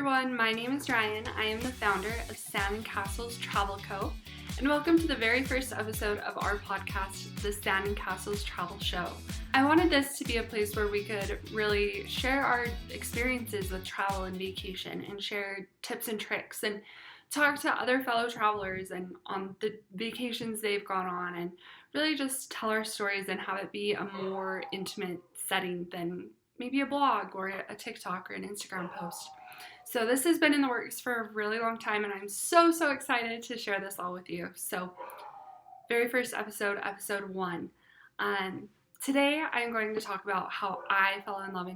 everyone, my name is Ryan. I am the founder of Sand and Castles Travel Co. And welcome to the very first episode of our podcast, the Sand and Castles Travel Show. I wanted this to be a place where we could really share our experiences with travel and vacation and share tips and tricks and talk to other fellow travelers and on the vacations they've gone on and really just tell our stories and have it be a more intimate setting than maybe a blog or a TikTok or an Instagram post. So this has been in the works for a really long time and I'm so excited to share this all with you. So very first episode 1. Today I'm going to talk about how I fell in love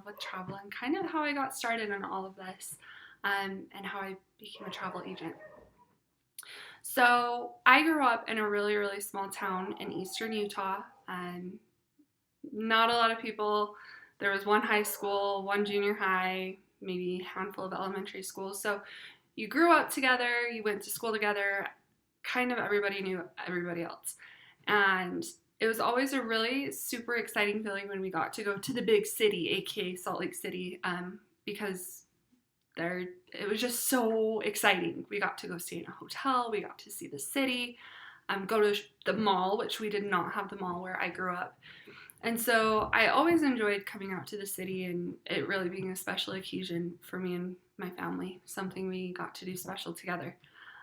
with travel and kind of how I got started in all of this and how I became a travel agent. So I grew up in a really small town in eastern Utah. Not a lot of people. There was one high school, one junior high, maybe a handful of elementary schools. So you grew up together, you went to school together, kind of everybody knew everybody else. And it was always a really super exciting feeling when we got to go to the big city, aka Salt Lake City, because it was just so exciting. We got to go stay in a hotel, we got to see the city, go to the mall, which we did not have the mall where I grew up. And so I always enjoyed coming out to the city and it really being a special occasion for me and my family, something we got to do special together.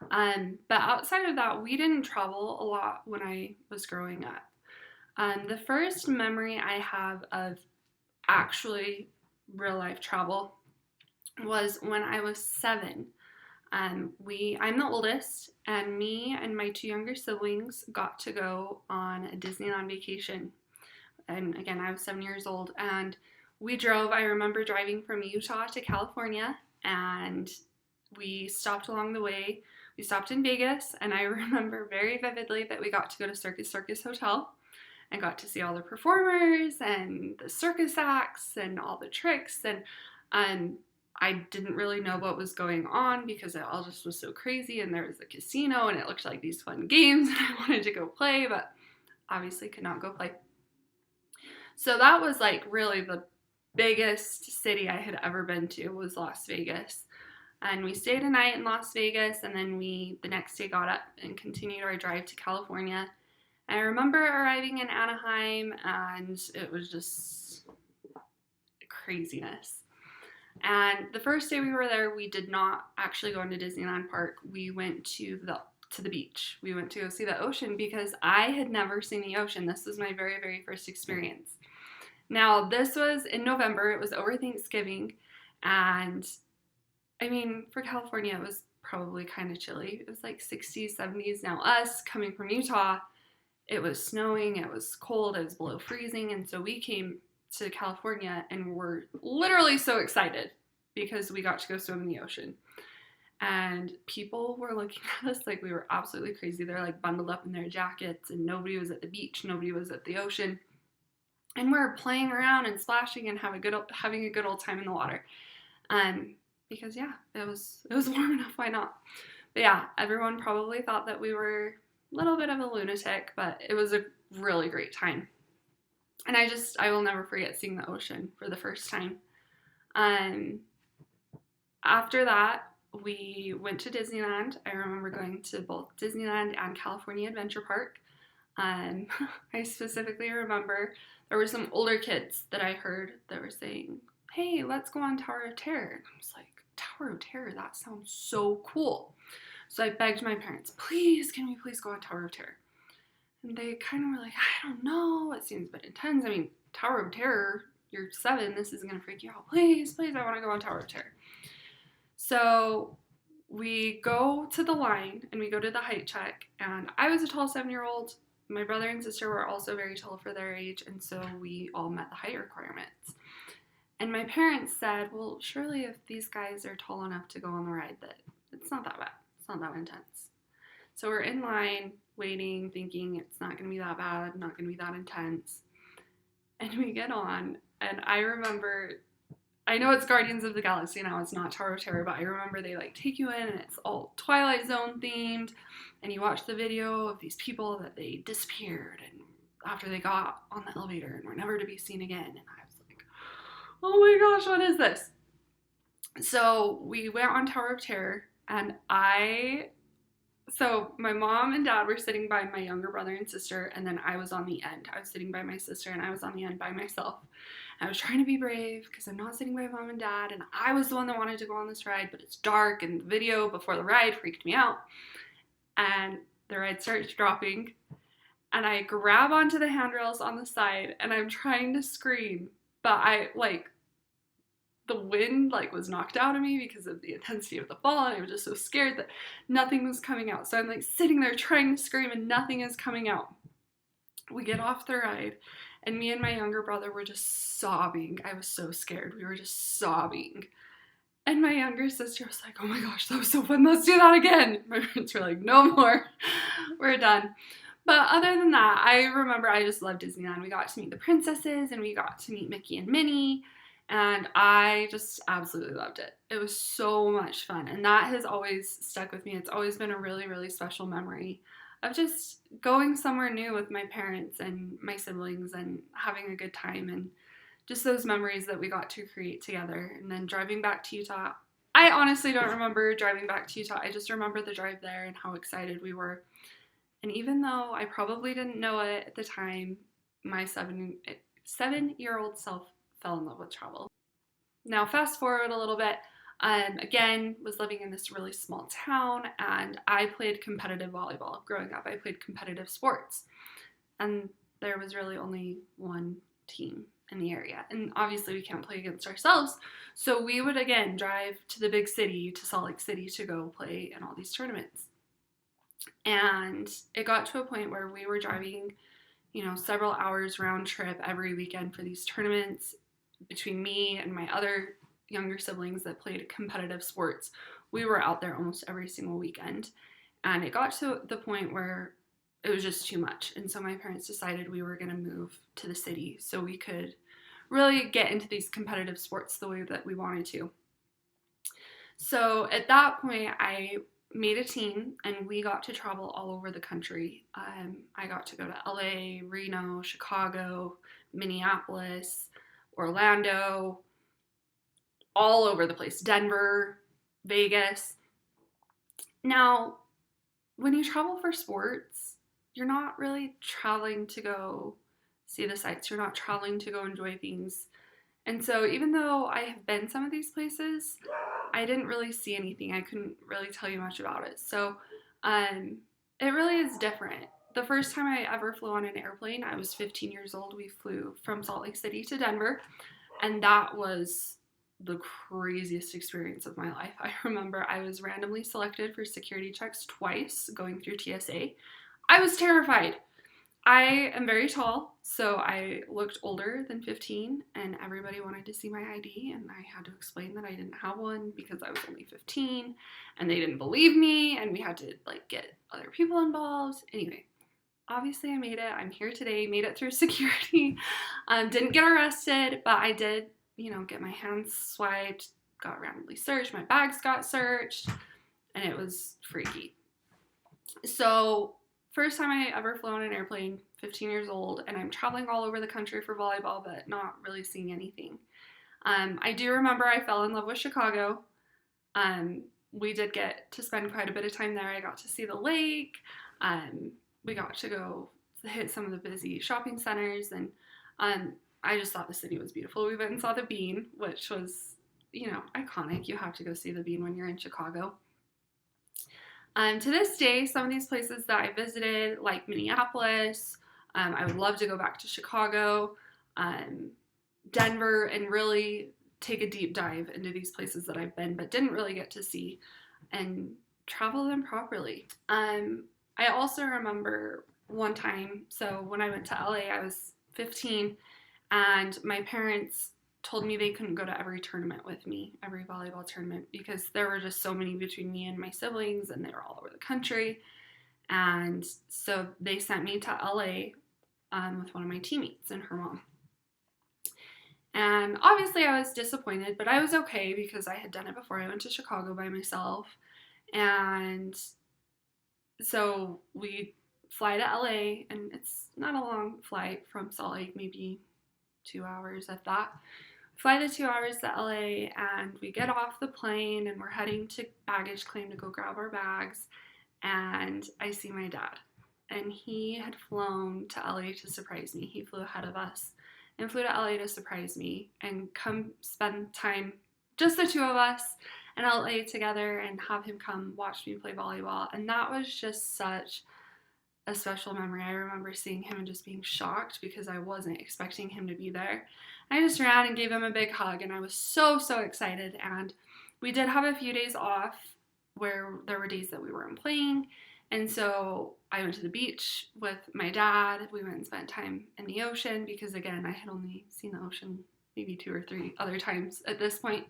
But outside of that, we didn't travel a lot when I was growing up. The first memory I have of actually real life travel was when I was 7. I'm the oldest, and me and my 2 younger siblings got to go on a Disneyland vacation. And again, I was 7 years old, and we drove. I remember driving from Utah to California, and we stopped along the way. We stopped in Vegas, and I remember very vividly that we got to go to Circus Hotel and got to see all the performers and the circus acts and all the tricks. And I didn't really know what was going on because it all just was so crazy, and there was a casino, and it looked like these fun games, and I wanted to go play, but obviously could not go play. So that was like really the biggest city I had ever been to was Las Vegas. And we stayed a night in Las Vegas, and then we the next day got up and continued our drive to California. I remember arriving in Anaheim, and it was just craziness. And the first day we were there, we did not actually go into Disneyland Park. We went to the beach. We went to go see the ocean because I had never seen the ocean. This was my very first experience. Now, this was in November. It was over Thanksgiving. And I mean, for California, it was probably kind of chilly. It was like 60s, 70s. Now, us coming from Utah, it was snowing, it was cold, it was below freezing. And so we came to California and were literally so excited because we got to go swim in the ocean. And people were looking at us like we were absolutely crazy. They're like bundled up in their jackets, and nobody was at the beach, nobody was at the ocean. And we're playing around and splashing and having a good old time in the water. Because yeah, it was warm enough, why not? But yeah, everyone probably thought that we were a little bit of a lunatic, but it was a really great time. And I will never forget seeing the ocean for the first time. After that, we went to Disneyland. I remember going to both Disneyland and California Adventure Park. I specifically remember there were some older kids that I heard that were saying, "Hey, let's go on Tower of Terror." I was like, Tower of Terror? That sounds so cool. So I begged my parents, please, can we please go on Tower of Terror? And they kind of were like, I don't know, it seems a bit intense. I mean, Tower of Terror, you're 7, this is going to freak you out. Please, I want to go on Tower of Terror. So we go to the line and we go to the height check, and I was a tall 7-year-old. My brother and sister were also very tall for their age, and so we all met the height requirements. And my parents said, well, surely if these guys are tall enough to go on the ride, that it's not that bad. It's not that intense. So we're in line, waiting, thinking it's not going to be that bad, not going to be that intense. And we get on, and I remember, I know it's Guardians of the Galaxy now, it's not Tower of Terror, but I remember they like take you in and it's all Twilight Zone themed, and you watch the video of these people that they disappeared and after they got on the elevator and were never to be seen again. And I was like, oh my gosh, what is this? So we went on Tower of Terror, and so my mom and dad were sitting by my younger brother and sister, and then I was on the end. I was sitting by my sister, and I was on the end by myself. I was trying to be brave because I'm not sitting by mom and dad, and I was the one that wanted to go on this ride, but it's dark, and the video before the ride freaked me out. And the ride starts dropping, and I grab onto the handrails on the side, and I'm trying to scream, but the wind was knocked out of me because of the intensity of the fall, and I was just so scared that nothing was coming out. So I'm sitting there trying to scream and nothing is coming out. We get off the ride, and me and my younger brother were just sobbing. I was so scared. We were just sobbing. And my younger sister was like, oh my gosh, that was so fun. Let's do that again. My parents were like, no more. We're done. But other than that, I remember I just loved Disneyland. We got to meet the princesses, and we got to meet Mickey and Minnie. And I just absolutely loved it. It was so much fun. And that has always stuck with me. It's always been a really, really special memory of just going somewhere new with my parents and my siblings and having a good time, and just those memories that we got to create together. And then driving back to Utah. I honestly don't remember driving back to Utah. I just remember the drive there and how excited we were. And even though I probably didn't know it at the time, my 7-year-old self fell in love with travel. Now fast forward a little bit, again, was living in this really small town, and I played competitive volleyball. Growing up, I played competitive sports, and there was really only one team in the area, and obviously we can't play against ourselves, so we would again drive to the big city, to Salt Lake City, to go play in all these tournaments. And it got to a point where we were driving, several hours round trip every weekend for these tournaments. Between me and my other younger siblings that played competitive sports, we were out there almost every single weekend. And it got to the point where it was just too much. And so my parents decided we were going to move to the city so we could really get into these competitive sports the way that we wanted to. So at that point, I made a team, and we got to travel all over the country. I got to go to LA, Reno, Chicago, Minneapolis, Orlando, all over the place, Denver, Vegas. Now, when you travel for sports, you're not really traveling to go see the sights. You're not traveling to go enjoy things. And so even though I have been some of these places, I didn't really see anything. I couldn't really tell you much about it. So it really is different. The first time I ever flew on an airplane, I was 15 years old. We flew from Salt Lake City to Denver, and that was the craziest experience of my life. I remember I was randomly selected for security checks twice going through TSA. I was terrified. I am very tall, so I looked older than 15, and everybody wanted to see my ID, and I had to explain that I didn't have one because I was only 15, and they didn't believe me, and we had to get other people involved. Anyway, obviously I made it. I'm here today, made it through security. Didn't get arrested, but I did, get my hands swiped, got randomly searched, my bags got searched, and it was freaky. So first time I ever flew on an airplane, 15 years old, and I'm traveling all over the country for volleyball, but not really seeing anything. I do remember I fell in love with Chicago. We did get to spend quite a bit of time there. I got to see the lake. We got to go hit some of the busy shopping centers, and I just thought the city was beautiful. We went and saw the Bean, which was, iconic. You have to go see the Bean when you're in Chicago. To this day, some of these places that I visited, like Minneapolis, I would love to go back to Chicago, Denver, and really take a deep dive into these places that I've been but didn't really get to see, and travel them properly. I also remember one time, so when I went to LA, I was 15, and my parents told me they couldn't go to every tournament with me, every volleyball tournament, because there were just so many between me and my siblings, and they were all over the country. And so they sent me to LA with one of my teammates and her mom. And obviously I was disappointed, but I was okay because I had done it before. I went to Chicago by myself. And so we fly to LA, and it's not a long flight from Salt Lake, maybe 2 hours at that. fly the 2 hours to LA, and we get off the plane and we're heading to baggage claim to go grab our bags. And I see my dad. And he had flown to LA to surprise me. He flew ahead of us and flew to LA to surprise me and come spend time, just the two of us, in LA together, and have him come watch me play volleyball. And that was just such a special memory. I remember seeing him and just being shocked because I wasn't expecting him to be there. I just ran and gave him a big hug, and I was so excited. And we did have a few days off where there were days that we weren't playing, and so I went to the beach with my dad. We went and spent time in the ocean because, again, I had only seen the ocean maybe 2 or 3 other times at this point,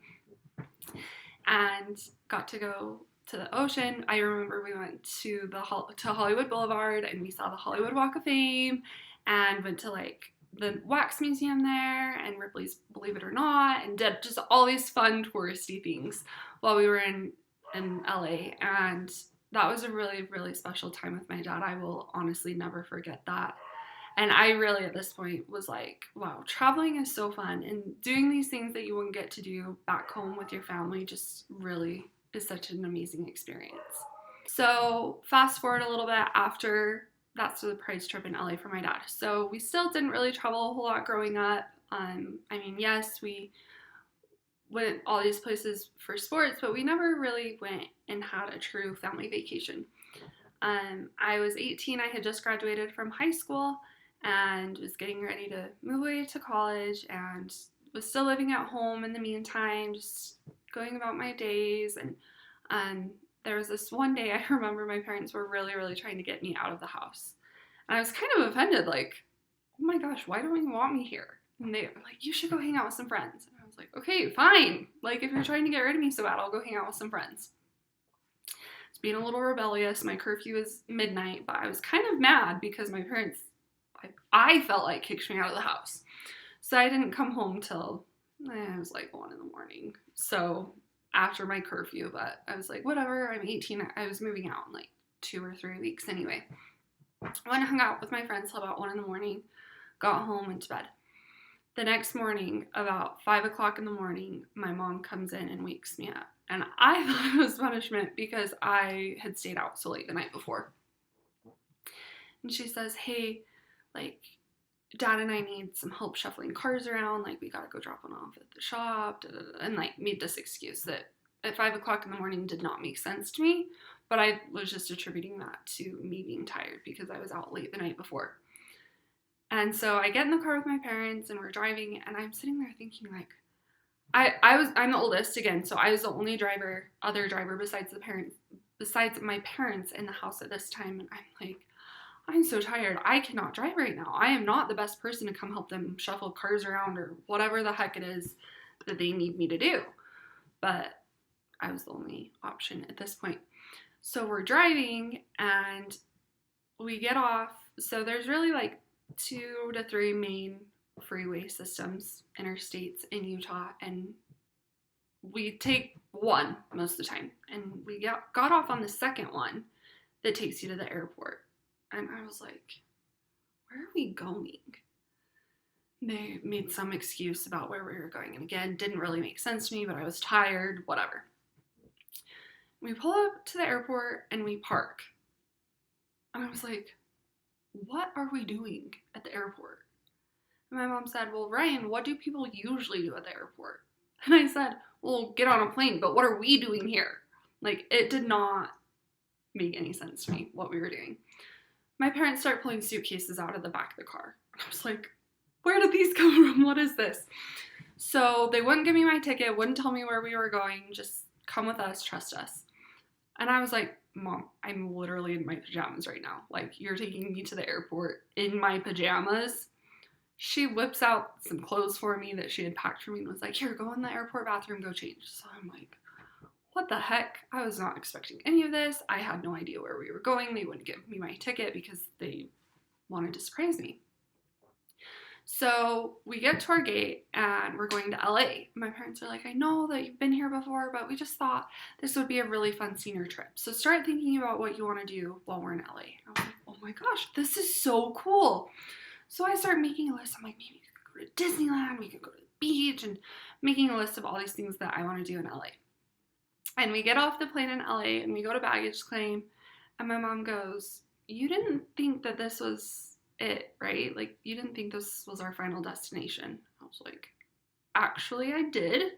and got to go to the ocean. I remember we went to Hollywood Boulevard, and we saw the Hollywood Walk of Fame, and went to like the Wax Museum there and Ripley's Believe It or Not, and did just all these fun touristy things while we were in LA. And that was a really special time with my dad. I will honestly never forget that. And I really, at this point, was like, wow, traveling is so fun, and doing these things that you wouldn't get to do back home with your family just really is such an amazing experience. So fast forward a little bit after that surprise trip in LA for my dad. So we still didn't really travel a whole lot growing up. I mean, yes, we went all these places for sports, but we never really went and had a true family vacation. I was 18. I had just graduated from high school and was getting ready to move away to college, and was still living at home in the meantime, just going about my days. And there was this one day I remember my parents were really trying to get me out of the house. And I was kind of offended, like, oh my gosh, why don't you want me here? And they were like, you should go hang out with some friends. And I was like, okay, fine. Like, if you're trying to get rid of me so bad, I'll go hang out with some friends. It's being a little rebellious. My curfew is midnight, but I was kind of mad because my parents, I felt like, kicked me out of the house. So I didn't come home till it was like 1 in the morning. So after my curfew, but I was like, whatever, I'm 18. I was moving out in like 2 or 3 weeks anyway. I went and hung out with my friends till about 1 in the morning, got home, went to bed. The next morning, about 5 o'clock in the morning, my mom comes in and wakes me up. And I thought it was punishment because I had stayed out so late the night before. And she says, hey, like, Dad and I need some help shuffling cars around. Like, we gotta go drop one off at the shop. And like, made this excuse that at 5 o'clock in the morning did not make sense to me. But I was just attributing that to me being tired because I was out late the night before. And so I get in the car with my parents and we're driving, and I'm sitting there thinking, like, I'm the oldest again, so I was the only other driver besides my parents in the house at this time. And I'm like, I'm so tired. I cannot drive right now. I am not the best person to come help them shuffle cars around or whatever the heck it is that they need me to do. But I was the only option at this point. So we're driving and we get off. So there's really like 2 to 3 main freeway systems, interstates in Utah, and we take one most of the time. And we got off on the second one that takes you to the airport. And I was like, where are we going? They made some excuse about where we were going. And again, didn't really make sense to me, but I was tired, whatever. We pull up to the airport and we park. And I was like, what are we doing at the airport? And my mom said, well, Ryan, what do people usually do at the airport? And I said, well, get on a plane, but what are we doing here? Like, it did not make any sense to me what we were doing. My parents start pulling suitcases out of the back of the car. I was like, where did these come from? What is this? So they wouldn't give me my ticket, wouldn't tell me where we were going, just come with us, trust us. And I was like, Mom, I'm literally in my pajamas right now. Like, you're taking me to the airport in my pajamas? She whips out some clothes for me that she had packed for me and was like, here, go in the airport bathroom, go change. So I'm like, what the heck? I was not expecting any of this. I had no idea where we were going. They wouldn't give me my ticket because they wanted to surprise me. So we get to our gate and we're going to LA. My parents are like, I know that you've been here before, but we just thought this would be a really fun senior trip. So start thinking about what you want to do while we're in LA. I was like, oh my gosh, this is so cool. So I start making a list. I'm like, maybe we could go to Disneyland. We could go to beach and making a list of all these things that I want to do in LA. And we get off the plane in LA and we go to baggage claim, and my mom goes, "You didn't think that this was it, right? Like, you didn't think this was our final destination." I was like, "Actually, I did."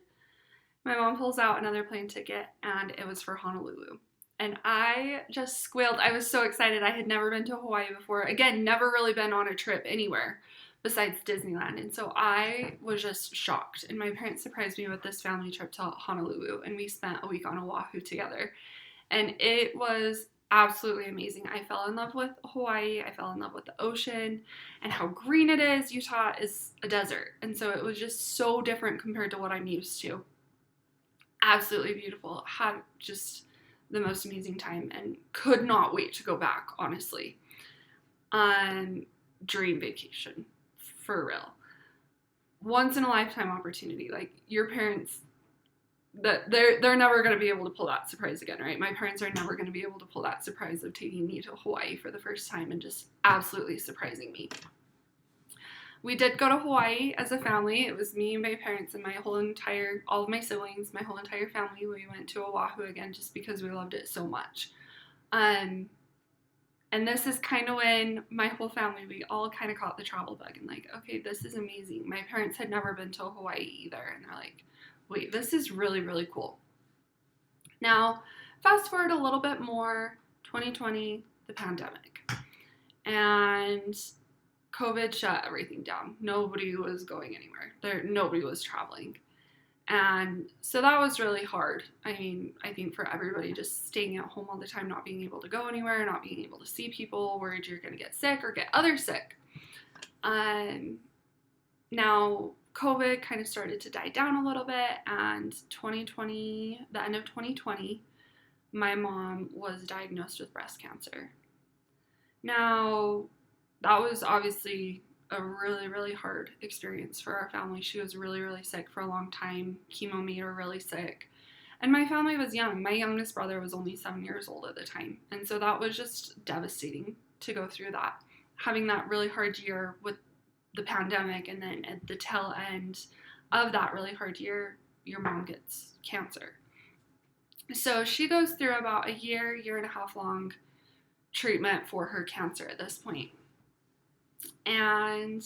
My mom pulls out another plane ticket, and it was for Honolulu. And I just squealed. I was so excited. I had never been to Hawaii before. Again, never really been on a trip anywhere besides Disneyland. And so I was just shocked. And my parents surprised me with this family trip to Honolulu. And we spent a week on Oahu together. And it was absolutely amazing. I fell in love with Hawaii. I fell in love with the ocean and how green it is. Utah is a desert. And so it was just so different compared to what I'm used to. Absolutely beautiful. Had just the most amazing time and could not wait to go back, honestly. Dream vacation, for real. Once in a lifetime opportunity. Like, your parents, they're never going to be able to pull that surprise again, right? My parents are never going to be able to pull that surprise of taking me to Hawaii for the first time and just absolutely surprising me. We did go to Hawaii as a family. It was me and my parents and all of my siblings, my whole entire family. We went to Oahu again just because we loved it so much. And this is kind of when my whole family, we all kind of caught the travel bug and like, okay, this is amazing. My parents had never been to Hawaii either. And they're like, wait, this is really, really cool. Now, fast forward a little bit more, 2020, the pandemic. And COVID shut everything down. Nobody was going anywhere. Nobody was traveling. And so that was really hard. I mean, I think for everybody, just staying at home all the time, not being able to go anywhere, not being able to see people, worried you're going to get sick or get others sick. Now, COVID kind of started to die down a little bit, and 2020, the end of 2020, my mom was diagnosed with breast cancer. Now, that was obviously a really, really hard experience for our family. She was really, really sick for a long time. Chemo made her really sick. And my family was young. My youngest brother was only 7 years old at the time. And so that was just devastating to go through that. Having that really hard year with the pandemic, and then at the tail end of that really hard year, your mom gets cancer. So she goes through about a year and a half long treatment for her cancer at this point. And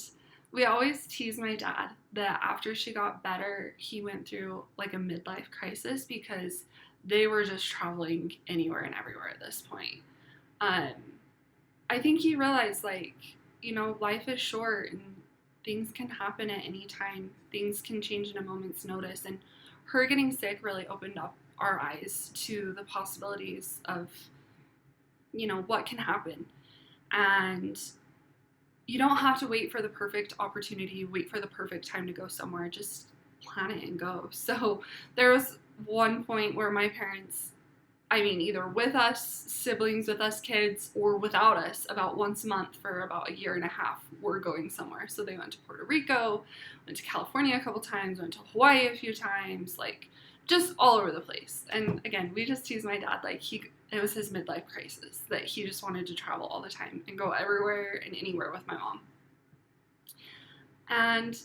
we always tease my dad that after she got better, he went through like a midlife crisis because they were just traveling anywhere and everywhere at this point. I think he realized, like, life is short and things can happen at any time. Things can change in a moment's notice. And her getting sick really opened up our eyes to the possibilities of, what can happen. And you don't have to wait for the perfect opportunity, wait for the perfect time to go somewhere. Just plan it and go. So there was one point where my parents, either with us, siblings with us, kids, or without us, about once a month for about a year and a half, were going somewhere. So they went to Puerto Rico, went to California a couple times, went to Hawaii a few times, like just all over the place. And again, we just tease my dad, like it was his midlife crisis, that he just wanted to travel all the time and go everywhere and anywhere with my mom. And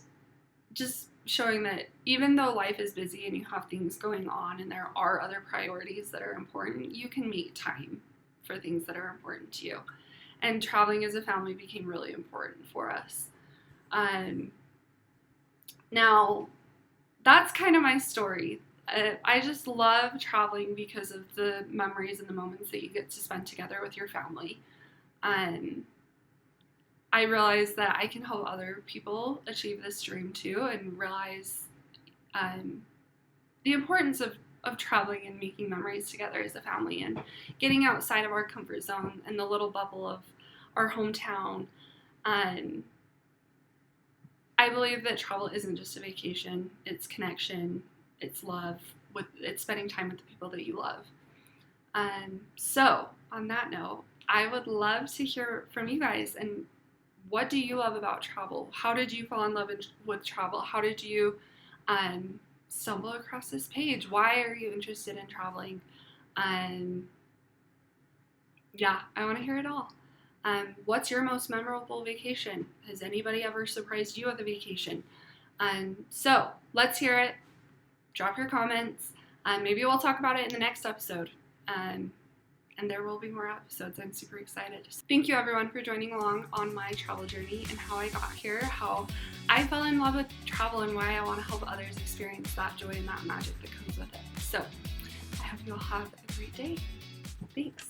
just showing that even though life is busy and you have things going on and there are other priorities that are important, you can make time for things that are important to you. And traveling as a family became really important for us. Now, that's kind of my story. I just love traveling because of the memories and the moments that you get to spend together with your family. I realize that I can help other people achieve this dream too, and realize the importance of traveling and making memories together as a family and getting outside of our comfort zone and the little bubble of our hometown. I believe that travel isn't just a vacation, it's connection. It's love, it's spending time with the people that you love. So, on that note, I would love to hear from you guys. And what do you love about travel? How did you fall in love with travel? How did you stumble across this page? Why are you interested in traveling? Yeah, I want to hear it all. What's your most memorable vacation? Has anybody ever surprised you with a vacation? So let's hear it. Drop your comments. Maybe we'll talk about it in the next episode. And there will be more episodes. I'm super excited. Thank you everyone for joining along on my travel journey and how I got here, how I fell in love with travel, and why I want to help others experience that joy and that magic that comes with it. So I hope you all have a great day. Thanks.